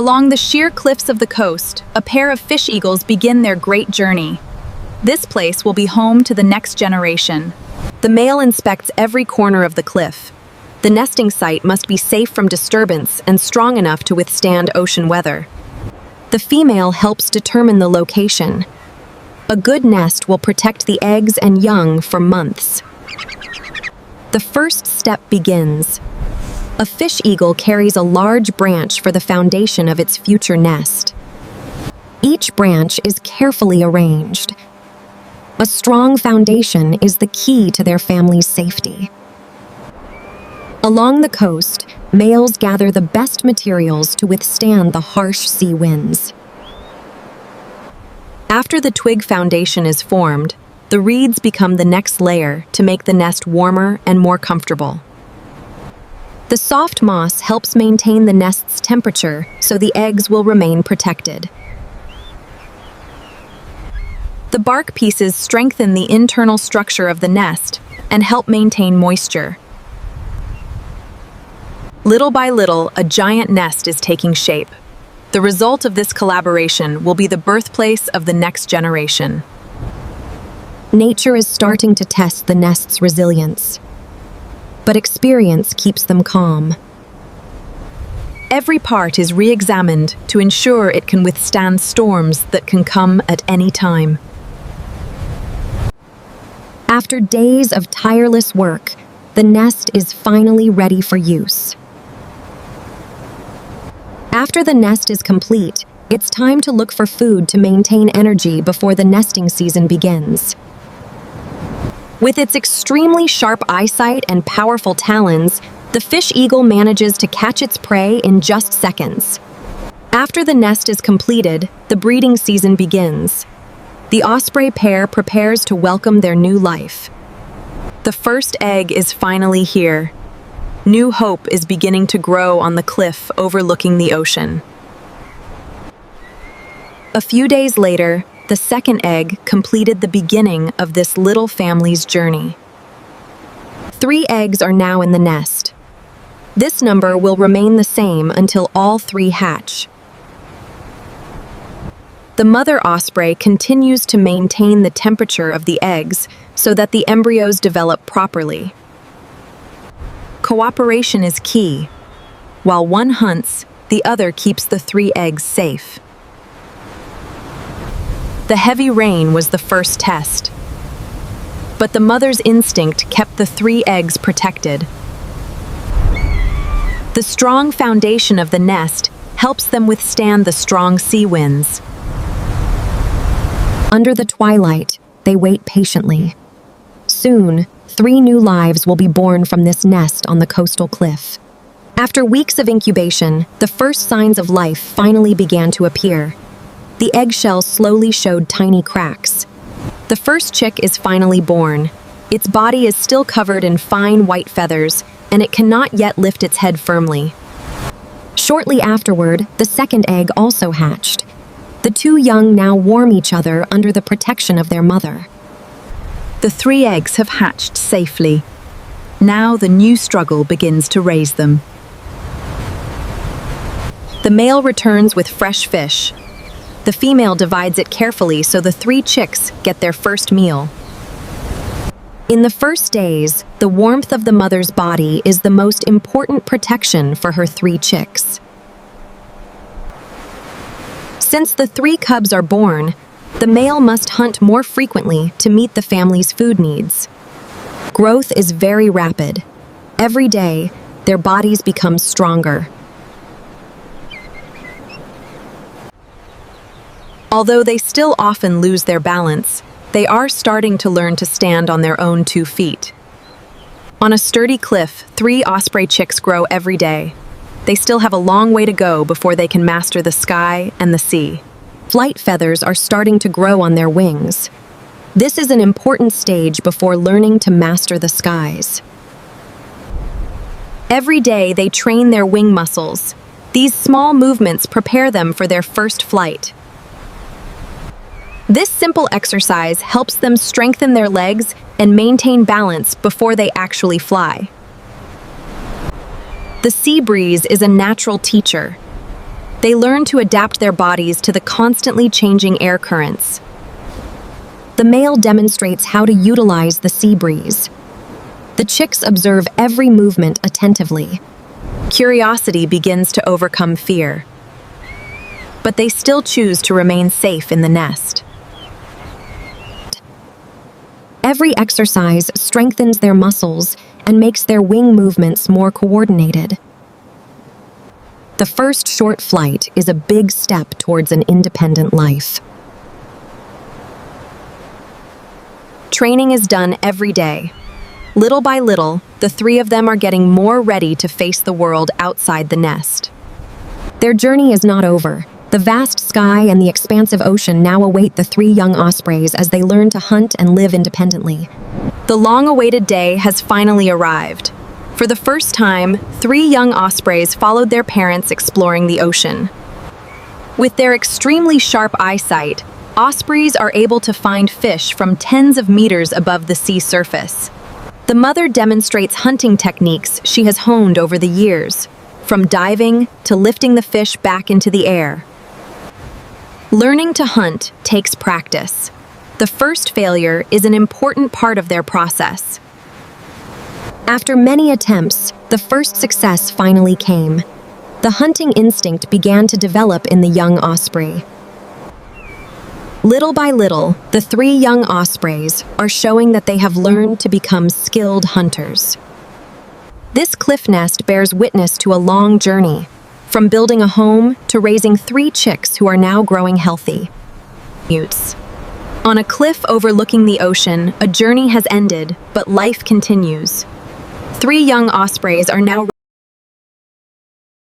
Along the sheer cliffs of the coast, a pair of fish eagles begin their great journey. This place will be home to the next generation. The male inspects every corner of the cliff. The nesting site must be safe from disturbance and strong enough to withstand ocean weather. The female helps determine the location. A good nest will protect the eggs and young for months. The first step begins. A fish eagle carries a large branch for the foundation of its future nest. Each branch is carefully arranged. A strong foundation is the key to their family's safety. Along the coast, males gather the best materials to withstand the harsh sea winds. After the twig foundation is formed, the reeds become the next layer to make the nest warmer and more comfortable. The soft moss helps maintain the nest's temperature so the eggs will remain protected. The bark pieces strengthen the internal structure of the nest and help maintain moisture. Little by little, a giant nest is taking shape. The result of this collaboration will be the birthplace of the next generation. Nature is starting to test the nest's resilience, but experience keeps them calm. Every part is re-examined to ensure it can withstand storms that can come at any time. After days of tireless work, the nest is finally ready for use. After the nest is complete, it's time to look for food to maintain energy before the nesting season begins. With its extremely sharp eyesight and powerful talons, the fish eagle manages to catch its prey in just seconds. After the nest is completed, the breeding season begins. The osprey pair prepares to welcome their new life. The first egg is finally here. New hope is beginning to grow on the cliff overlooking the ocean. A few days later, the second egg completed the beginning of this little family's journey. 3 eggs are now in the nest. This number will remain the same until all 3 hatch. The mother osprey continues to maintain the temperature of the eggs so that the embryos develop properly. Cooperation is key. While one hunts, the other keeps the 3 eggs safe. The heavy rain was the first test, but the mother's instinct kept the 3 eggs protected. The strong foundation of the nest helps them withstand the strong sea winds. Under the twilight, they wait patiently. Soon, 3 new lives will be born from this nest on the coastal cliff. After weeks of incubation, the first signs of life finally began to appear. The eggshell slowly showed tiny cracks. The first chick is finally born. Its body is still covered in fine white feathers, and it cannot yet lift its head firmly. Shortly afterward, the second egg also hatched. The 2 young now warm each other under the protection of their mother. The 3 eggs have hatched safely. Now the new struggle begins to raise them. The male returns with fresh fish. The female divides it carefully so the 3 chicks get their first meal. In the first days, the warmth of the mother's body is the most important protection for her 3 chicks. Since the 3 cubs are born, the male must hunt more frequently to meet the family's food needs. Growth is very rapid. Every day, their bodies become stronger. Although they still often lose their balance, they are starting to learn to stand on their own 2 feet. On a sturdy cliff, 3 osprey chicks grow every day. They still have a long way to go before they can master the sky and the sea. Flight feathers are starting to grow on their wings. This is an important stage before learning to master the skies. Every day they train their wing muscles. These small movements prepare them for their first flight. This simple exercise helps them strengthen their legs and maintain balance before they actually fly. The sea breeze is a natural teacher. They learn to adapt their bodies to the constantly changing air currents. The male demonstrates how to utilize the sea breeze. The chicks observe every movement attentively. Curiosity begins to overcome fear, but they still choose to remain safe in the nest. Every exercise strengthens their muscles and makes their wing movements more coordinated. The first short flight is a big step towards an independent life. Training is done every day. Little by little, the three of them are getting more ready to face the world outside the nest. Their journey is not over. The vast sky and the expansive ocean now await the three young ospreys as they learn to hunt and live independently. The long-awaited day has finally arrived. For the first time, three young ospreys followed their parents exploring the ocean. With their extremely sharp eyesight, ospreys are able to find fish from tens of meters above the sea surface. The mother demonstrates hunting techniques she has honed over the years, from diving to lifting the fish back into the air. Learning to hunt takes practice. The first failure is an important part of their process. After many attempts, the first success finally came. The hunting instinct began to develop in the young osprey. Little by little, the three young ospreys are showing that they have learned to become skilled hunters. This cliff nest bears witness to a long journey, from building a home to raising three chicks who are now growing healthy. On a cliff overlooking the ocean, a journey has ended, but life continues. Three young ospreys are now